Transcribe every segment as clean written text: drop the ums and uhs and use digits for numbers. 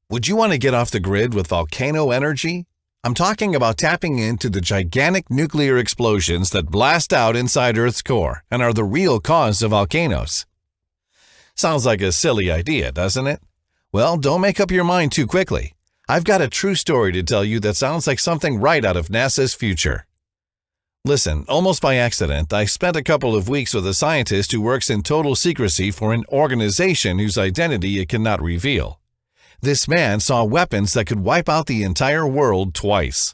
Would you want to get off the grid with volcano energy? I'm talking about tapping into the gigantic nuclear explosions that blast out inside Earth's core and are the real cause of volcanoes. Sounds like a silly idea, doesn't it? Well, don't make up your mind too quickly. I've got a true story to tell you that sounds like something right out of NASA's future. Listen, almost by accident, I spent a couple of weeks with a scientist who works in total secrecy for an organization whose identity it cannot reveal. This man saw weapons that could wipe out the entire world twice.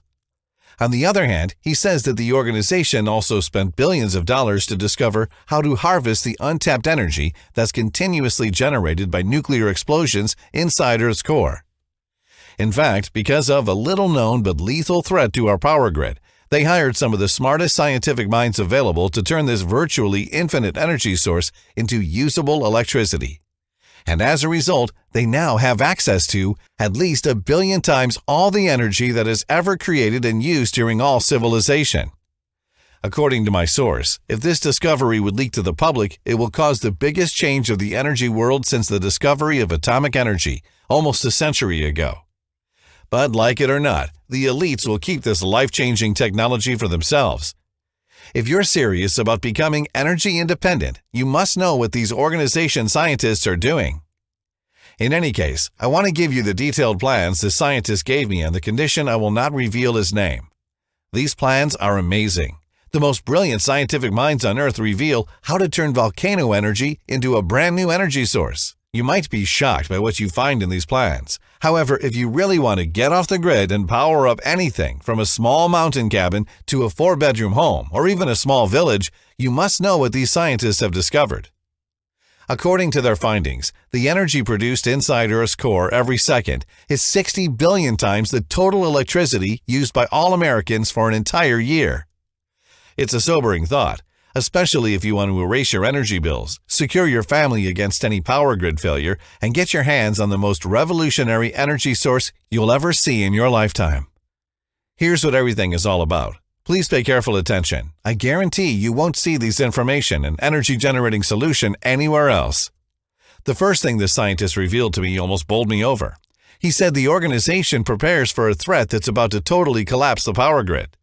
On the other hand, he says that the organization also spent billions of dollars to discover how to harvest the untapped energy that's continuously generated by nuclear explosions inside Earth's core. In fact, because of a little-known but lethal threat to our power grid, they hired some of the smartest scientific minds available to turn this virtually infinite energy source into usable electricity. And as a result, they now have access to at least 1 billion times all the energy that is ever created and used during all civilization. According to my source, if this discovery would leak to the public, it will cause the biggest change of the energy world since the discovery of atomic energy, almost a century ago. But like it or not, the elites will keep this life-changing technology for themselves. If you're serious about becoming energy independent, you must know what these organization scientists are doing. In any case, I want to give you the detailed plans the scientist gave me on the condition I will not reveal his name. These plans are amazing. The most brilliant scientific minds on Earth reveal how to turn volcano energy into a brand new energy source. You might be shocked by what you find in these plans. However, if you really want to get off the grid and power up anything from a small mountain cabin to a 4-bedroom home or even a small village, you must know what these scientists have discovered. According to their findings, the energy produced inside Earth's core every second is 60 billion times the total electricity used by all Americans for an entire year. It's a sobering thought, especially if you want to erase your energy bills, secure your family against any power grid failure, and get your hands on the most revolutionary energy source you'll ever see in your lifetime. Here's what everything is all about. Please pay careful attention. I guarantee you won't see this information and energy-generating solution anywhere else. The first thing the scientist revealed to me almost bowled me over. He said the organization prepares for a threat that's about to totally collapse the power grid.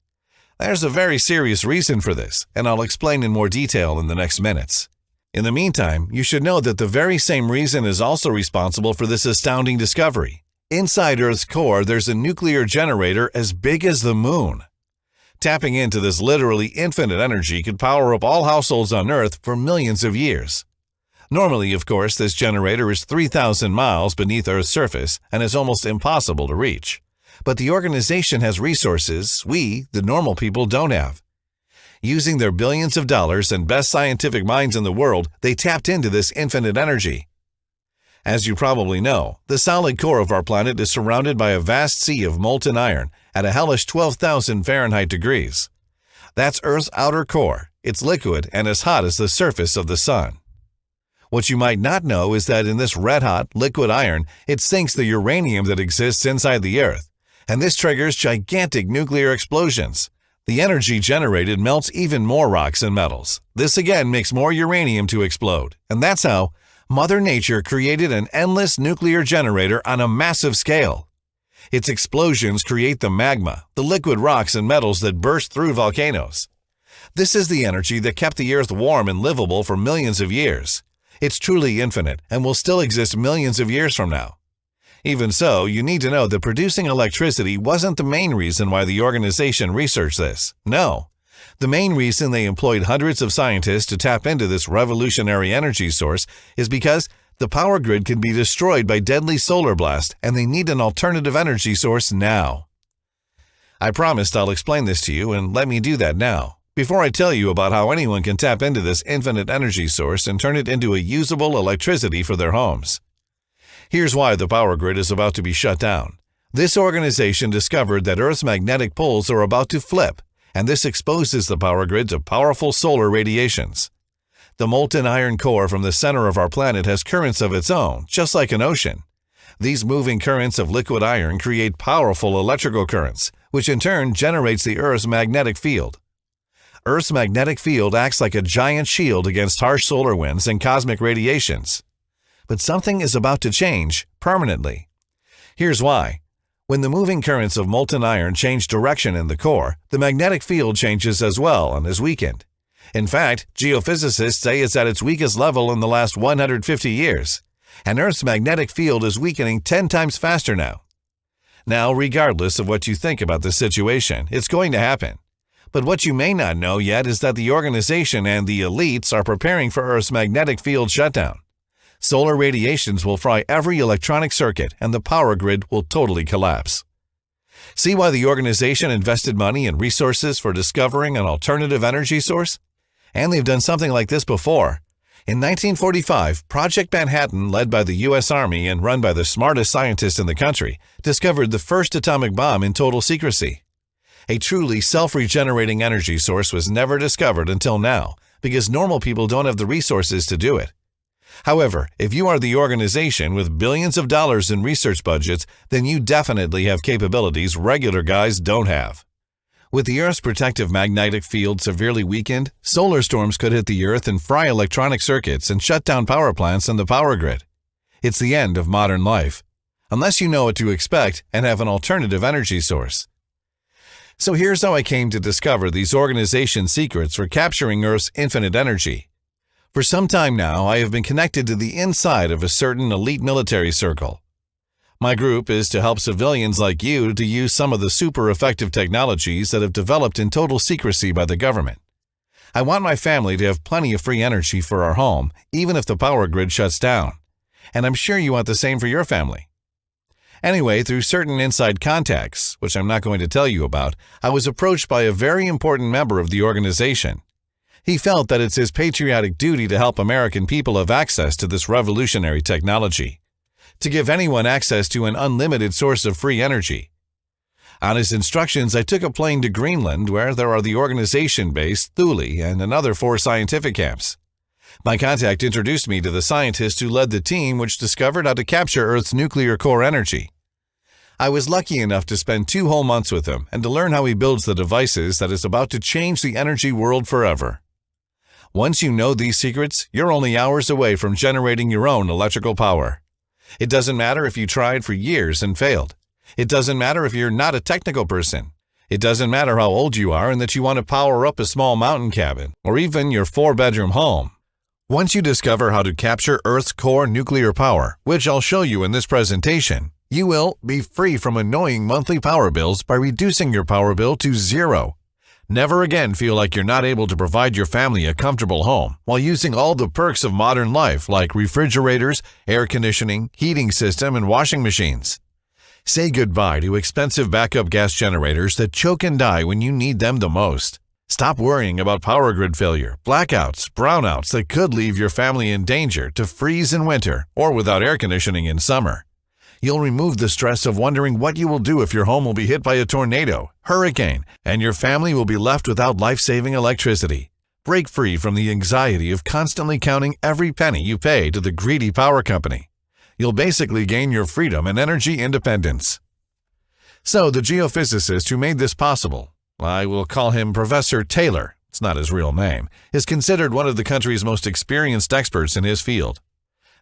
There's a very serious reason for this, and I'll explain in more detail in the next minutes. In the meantime, you should know that the very same reason is also responsible for this astounding discovery. Inside Earth's core, there's a nuclear generator as big as the moon. Tapping into this literally infinite energy could power up all households on Earth for millions of years. Normally, of course, this generator is 3,000 miles beneath Earth's surface and is almost impossible to reach. But the organization has resources we, the normal people, don't have. Using their billions of dollars and best scientific minds in the world, they tapped into this infinite energy. As you probably know, the solid core of our planet is surrounded by a vast sea of molten iron at a hellish 12,000 Fahrenheit degrees. That's Earth's outer core. It's liquid and as hot as the surface of the sun. What you might not know is that in this red-hot, liquid iron, it sinks the uranium that exists inside the Earth. And this triggers gigantic nuclear explosions. The energy generated melts even more rocks and metals. This again makes more uranium to explode. And that's how Mother Nature created an endless nuclear generator on a massive scale. Its explosions create the magma, the liquid rocks and metals that burst through volcanoes. This is the energy that kept the Earth warm and livable for millions of years. It's truly infinite and will still exist millions of years from now. Even so, you need to know that producing electricity wasn't the main reason why the organization researched this. No. The main reason they employed hundreds of scientists to tap into this revolutionary energy source is because the power grid can be destroyed by deadly solar blast and they need an alternative energy source now. I promised I'll explain this to you, and let me do that now. Before I tell you about how anyone can tap into this infinite energy source and turn it into a usable electricity for their homes. Here's why the power grid is about to be shut down. This organization discovered that Earth's magnetic poles are about to flip, and this exposes the power grid to powerful solar radiations. The molten iron core from the center of our planet has currents of its own, just like an ocean. These moving currents of liquid iron create powerful electrical currents, which in turn generates the Earth's magnetic field. Earth's magnetic field acts like a giant shield against harsh solar winds and cosmic radiations. But something is about to change permanently. Here's why. When the moving currents of molten iron change direction in the core, the magnetic field changes as well and is weakened. In fact, geophysicists say it's at its weakest level in the last 150 years, and Earth's magnetic field is weakening 10 times faster now. Now, regardless of what you think about the situation, it's going to happen. But what you may not know yet is that the organization and the elites are preparing for Earth's magnetic field shutdown. Solar radiations will fry every electronic circuit and the power grid will totally collapse. See why the organization invested money and resources for discovering an alternative energy source? And they've done something like this before. In 1945, Project Manhattan, led by the U.S. Army and run by the smartest scientists in the country, discovered the first atomic bomb in total secrecy. A truly self-regenerating energy source was never discovered until now because normal people don't have the resources to do it. However, if you are the organization with billions of dollars in research budgets, then you definitely have capabilities regular guys don't have. With the Earth's protective magnetic field severely weakened, solar storms could hit the Earth and fry electronic circuits and shut down power plants and the power grid. It's the end of modern life, unless you know what to expect and have an alternative energy source. So here's how I came to discover these organization secrets for capturing Earth's infinite energy. For some time now, I have been connected to the inside of a certain elite military circle. My group is to help civilians like you to use some of the super effective technologies that have developed in total secrecy by the government. I want my family to have plenty of free energy for our home, even if the power grid shuts down. And I'm sure you want the same for your family. Anyway, through certain inside contacts, which I'm not going to tell you about, I was approached by a very important member of the organization. He felt that it's his patriotic duty to help American people have access to this revolutionary technology, to give anyone access to an unlimited source of free energy. On his instructions, I took a plane to Greenland, where there are the organization-based Thule and another 4 scientific camps. My contact introduced me to the scientist who led the team which discovered how to capture Earth's nuclear core energy. I was lucky enough to spend 2 whole months with him and to learn how he builds the devices that is about to change the energy world forever. Once you know these secrets, you're only hours away from generating your own electrical power. It doesn't matter if you tried for years and failed. It doesn't matter if you're not a technical person. It doesn't matter how old you are and that you want to power up a small mountain cabin or even your 4-bedroom home. Once you discover how to capture Earth's core nuclear power, which I'll show you in this presentation, you will be free from annoying monthly power bills by reducing your power bill to 0. Never again feel like you're not able to provide your family a comfortable home while using all the perks of modern life like refrigerators, air conditioning, heating system, and washing machines. Say goodbye to expensive backup gas generators that choke and die when you need them the most. Stop worrying about power grid failure, blackouts, brownouts that could leave your family in danger to freeze in winter or without air conditioning in summer. You'll remove the stress of wondering what you will do if your home will be hit by a tornado, hurricane, and your family will be left without life-saving electricity. Break free from the anxiety of constantly counting every penny you pay to the greedy power company. You'll basically gain your freedom and energy independence. So the geophysicist who made this possible, I will call him Professor Taylor, it's not his real name, is considered one of the country's most experienced experts in his field.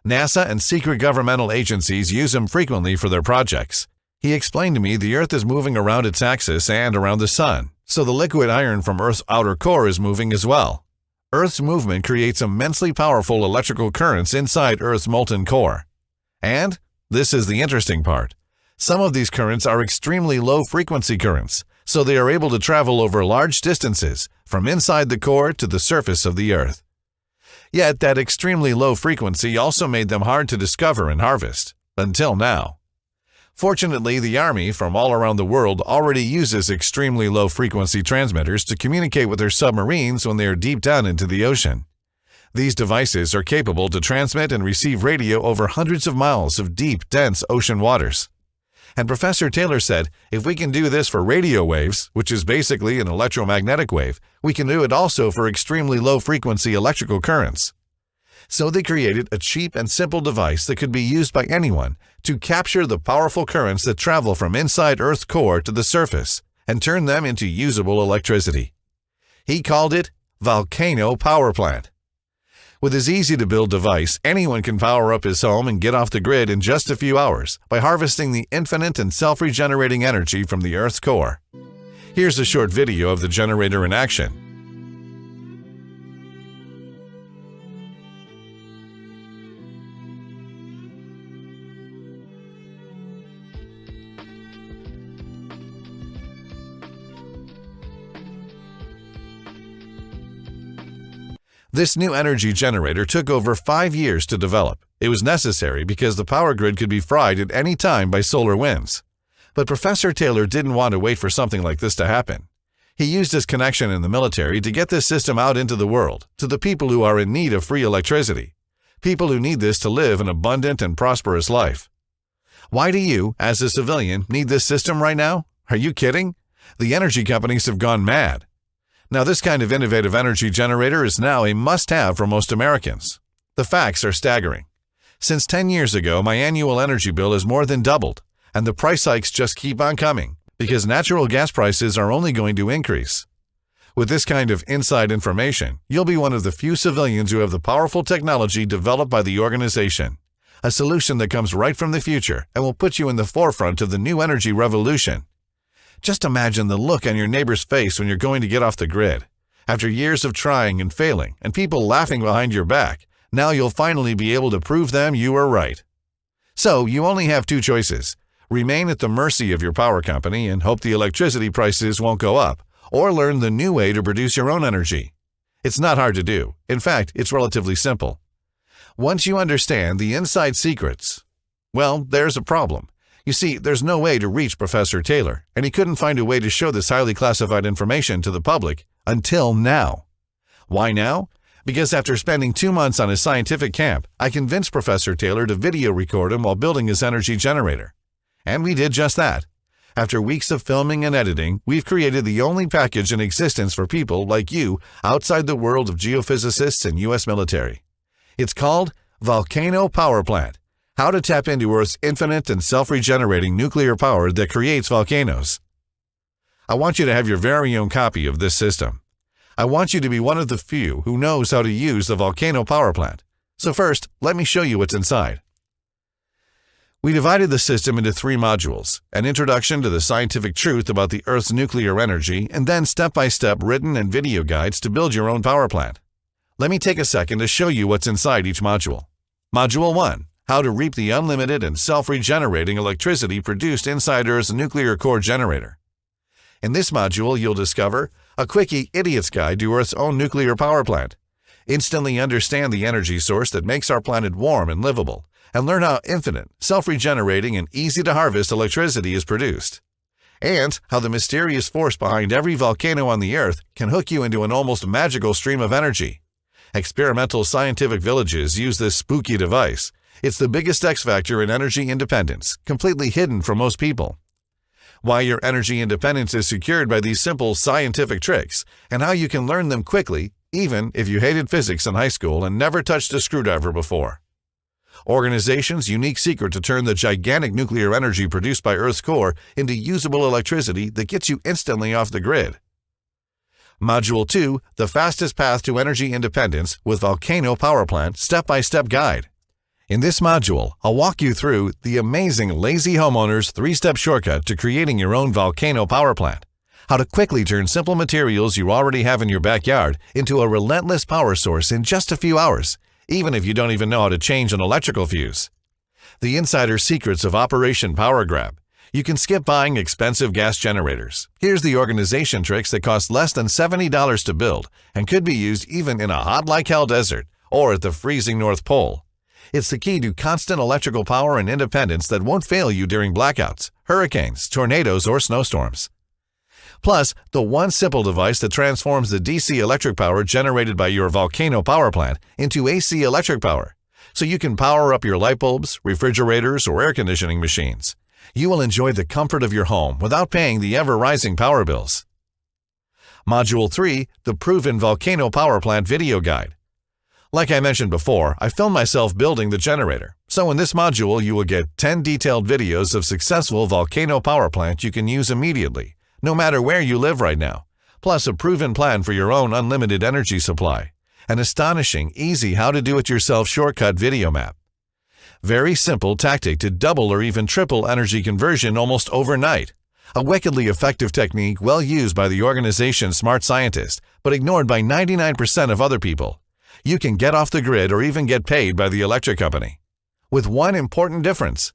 NASA and secret governmental agencies use him frequently for their projects. He explained to me the Earth is moving around its axis and around the Sun, so the liquid iron from Earth's outer core is moving as well. Earth's movement creates immensely powerful electrical currents inside Earth's molten core. And, this is the interesting part, some of these currents are extremely low-frequency currents, so they are able to travel over large distances from inside the core to the surface of the Earth. Yet that extremely low frequency also made them hard to discover and harvest, until now. Fortunately, the Army from all around the world already uses extremely low-frequency transmitters to communicate with their submarines when they are deep down into the ocean. These devices are capable to transmit and receive radio over hundreds of miles of deep, dense ocean waters. And Professor Taylor said, if we can do this for radio waves, which is basically an electromagnetic wave, we can do it also for extremely low-frequency electrical currents. So they created a cheap and simple device that could be used by anyone to capture the powerful currents that travel from inside Earth's core to the surface and turn them into usable electricity. He called it Volcano Power Plant. With his easy-to-build device, anyone can power up his home and get off the grid in just a few hours by harvesting the infinite and self-regenerating energy from the Earth's core. Here's a short video of the generator in action. This new energy generator took over 5 years to develop. It was necessary because the power grid could be fried at any time by solar winds. But Professor Taylor didn't want to wait for something like this to happen. He used his connection in the military to get this system out into the world, to the people who are in need of free electricity, people who need this to live an abundant and prosperous life. Why do you, as a civilian, need this system right now? Are you kidding? The energy companies have gone mad. Now, this kind of innovative energy generator is now a must-have for most Americans. The facts are staggering. Since 10 years ago, my annual energy bill has more than doubled, and the price hikes just keep on coming because natural gas prices are only going to increase. With this kind of inside information, you'll be one of the few civilians who have the powerful technology developed by the organization, a solution that comes right from the future and will put you in the forefront of the new energy revolution. Just imagine the look on your neighbor's face when you're going to get off the grid. After years of trying and failing and people laughing behind your back, now you'll finally be able to prove them you were right. So you only have 2 choices. Remain at the mercy of your power company and hope the electricity prices won't go up, or learn the new way to produce your own energy. It's not hard to do. In fact, it's relatively simple. Once you understand the inside secrets, well, there's a problem. You see, there's no way to reach Professor Taylor, and he couldn't find a way to show this highly classified information to the public until now. Why now? Because after spending 2 months on his scientific camp, I convinced Professor Taylor to video record him while building his energy generator. And we did just that. After weeks of filming and editing, we've created the only package in existence for people like you outside the world of geophysicists and U.S. military. It's called Volcano Power Plant. How to tap into Earth's infinite and self-regenerating nuclear power that creates volcanoes. I want you to have your very own copy of this system. I want you to be one of the few who knows how to use the Volcano Power Plant. So first, let me show you what's inside. We divided the system into 3 modules, an introduction to the scientific truth about the Earth's nuclear energy, and then step-by-step written and video guides to build your own power plant. Let me take a second to show you what's inside each module. Module 1. How to reap the unlimited and self-regenerating electricity produced inside Earth's nuclear core generator. In this module, you'll discover a quickie idiot's guide to Earth's own nuclear power plant. Instantly understand the energy source that makes our planet warm and livable, and learn how infinite, self-regenerating, and easy-to-harvest electricity is produced. And how the mysterious force behind every volcano on the Earth can hook you into an almost magical stream of energy. Experimental scientific villages use this spooky device. It's the biggest X factor in energy independence, completely hidden from most people. Why your energy independence is secured by these simple scientific tricks, and how you can learn them quickly, even if you hated physics in high school and never touched a screwdriver before. Organization's unique secret to turn the gigantic nuclear energy produced by Earth's core into usable electricity that gets you instantly off the grid. Module 2, the fastest path to energy independence with Volcano Power Plant step-by-step guide. In this module, I'll walk you through the amazing Lazy Homeowner's 3-step shortcut to creating your own volcano power plant. How to quickly turn simple materials you already have in your backyard into a relentless power source in just a few hours, even if you don't even know how to change an electrical fuse. The insider secrets of Operation Power Grab. You can skip buying expensive gas generators. Here's the organization tricks that cost less than $70 to build and could be used even in a hot-like-hell desert or at the freezing North Pole. It's the key to constant electrical power and independence that won't fail you during blackouts, hurricanes, tornadoes, or snowstorms. Plus, the one simple device that transforms the DC electric power generated by your volcano power plant into AC electric power, so you can power up your light bulbs, refrigerators, or air conditioning machines. You will enjoy the comfort of your home without paying the ever-rising power bills. Module 3, the Proven Volcano Power Plant Video Guide. Like I mentioned before, I filmed myself building the generator. So in this module, you will get 10 detailed videos of successful volcano power plant you can use immediately, no matter where you live right now, plus a proven plan for your own unlimited energy supply. An astonishing, easy how-to-do-it-yourself shortcut video map. Very simple tactic to double or even triple energy conversion almost overnight. A wickedly effective technique well used by the organization's smart scientists, but ignored by 99% of other people. You can get off the grid or even get paid by the electric company. With one important difference.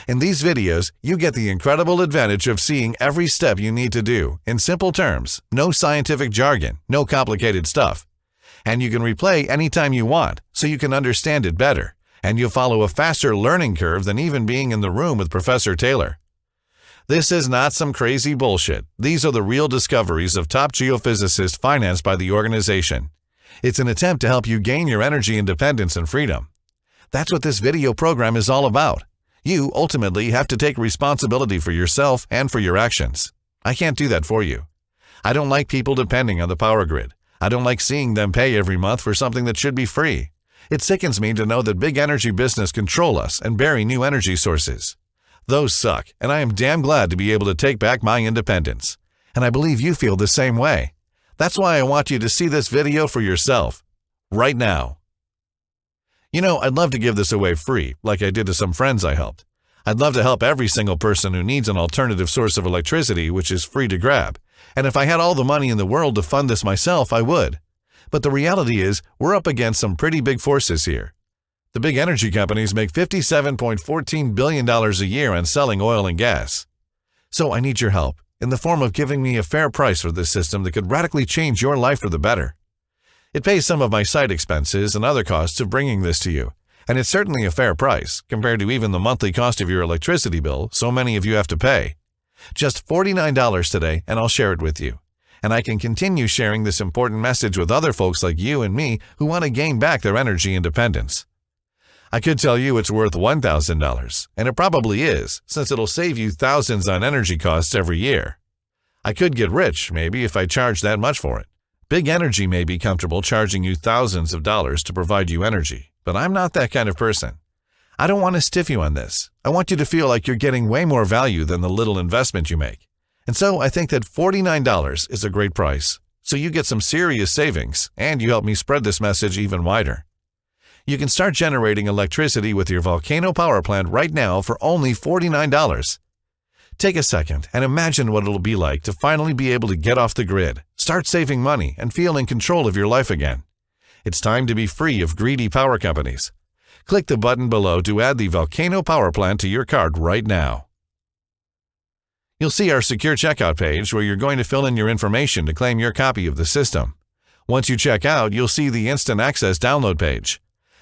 In these videos, you get the incredible advantage of seeing every step you need to do in simple terms, no scientific jargon, no complicated stuff. And you can replay anytime you want, so you can understand it better, and you'll follow a faster learning curve than even being in the room with Professor Taylor. This is not some crazy bullshit. These are the real discoveries of top geophysicists financed by the organization. It's an attempt to help you gain your energy independence and freedom. That's what this video program is all about. You ultimately have to take responsibility for yourself and for your actions. I can't do that for you. I don't like people depending on the power grid. I don't like seeing them pay every month for something that should be free. It sickens me to know that big energy business control us and bury new energy sources. Those suck, and I am damn glad to be able to take back my independence. And I believe you feel the same way. That's why I want you to see this video for yourself. Right now. You know, I'd love to give this away free, like I did to some friends I helped. I'd love to help every single person who needs an alternative source of electricity which is free to grab. And if I had all the money in the world to fund this myself, I would. But the reality is, we're up against some pretty big forces here. The big energy companies make $57.14 billion a year on selling oil and gas. So I need your help, in the form of giving me a fair price for this system that could radically change your life for the better. It pays some of my site expenses and other costs of bringing this to you, and it's certainly a fair price compared to even the monthly cost of your electricity bill so many of you have to pay. Just $49 today, and I'll share it with you. And I can continue sharing this important message with other folks like you and me who want to gain back their energy independence. I could tell you it's worth $1,000, and it probably is, since it'll save you thousands on energy costs every year. I could get rich, maybe, if I charged that much for it. Big Energy may be comfortable charging you thousands of dollars to provide you energy, but I'm not that kind of person. I don't want to stiff you on this. I want you to feel like you're getting way more value than the little investment you make. And so I think that $49 is a great price. So you get some serious savings, and you help me spread this message even wider. You can start generating electricity with your Volcano power plant right now for only $49. Take a second and imagine what it'll be like to finally be able to get off the grid, start saving money, and feel in control of your life again. It's time to be free of greedy power companies. Click the button below to add the Volcano power plant to your cart right now. You'll see our secure checkout page where you're going to fill in your information to claim your copy of the system. Once you check out, you'll see the instant access download page.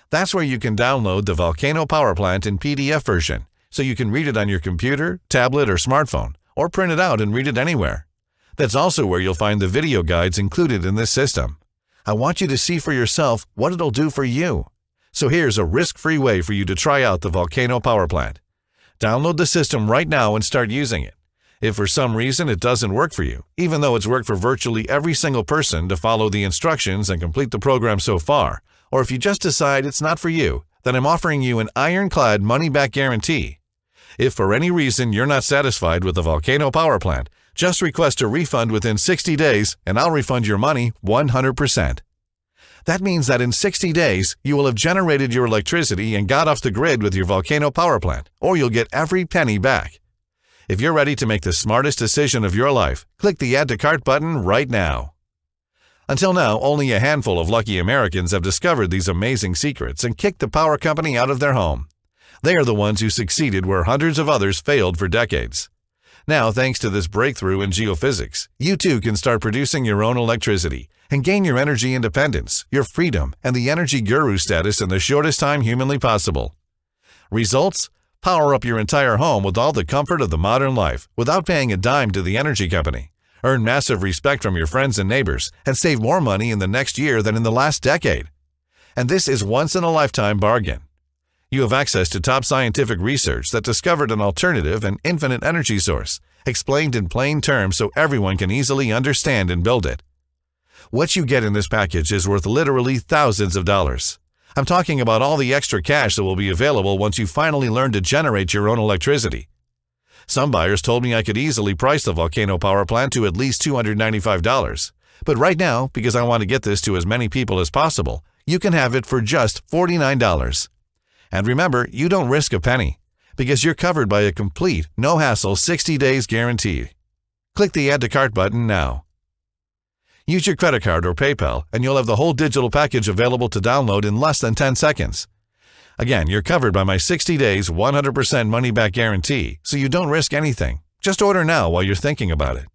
That's where you can download the Volcano power plant in PDF version, so you can read it on your computer, tablet, or smartphone, or print it out and read it anywhere. That's also where you'll find the video guides included in this system. I want you to see for yourself what it'll do for you. So here's a risk-free way for you to try out the Volcano power plant. Download the system right now and start using it. If for some reason it doesn't work for you, even though it's worked for virtually every single person to follow the instructions and complete the program so far, or if you just decide it's not for you, then I'm offering you an ironclad money-back guarantee. If for any reason you're not satisfied with the Volcano power plant, just request a refund within 60 days and I'll refund your money 100%. That means that in 60 days, you will have generated your electricity and got off the grid with your Volcano power plant, or you'll get every penny back. If you're ready to make the smartest decision of your life, click the Add to Cart button right now. Until now, only a handful of lucky Americans have discovered these amazing secrets and kicked the power company out of their home. They are the ones who succeeded where hundreds of others failed for decades. Now, thanks to this breakthrough in geophysics, you too can start producing your own electricity and gain your energy independence, your freedom, and the energy guru status in the shortest time humanly possible. Results? Power up your entire home with all the comfort of the modern life without paying a dime to the energy company. Earn massive respect from your friends and neighbors, and save more money in the next year than in the last decade. And this is once-in-a-lifetime bargain. You have access to top scientific research that discovered an alternative and infinite energy source, explained in plain terms so everyone can easily understand and build it. What you get in this package is worth literally thousands of dollars. I'm talking about all the extra cash that will be available once you finally learn to generate your own electricity. Some buyers told me I could easily price the Volcano power plant to at least $295. But right now, because I want to get this to as many people as possible, you can have it for just $49. And remember, you don't risk a penny, because you're covered by a complete, no-hassle 60 days guarantee. Click the Add to Cart button now. Use your credit card or PayPal, and you'll have the whole digital package available to download in less than 10 seconds. Again, you're covered by my 60 days, 100% money-back guarantee, so you don't risk anything. Just order now while you're thinking about it.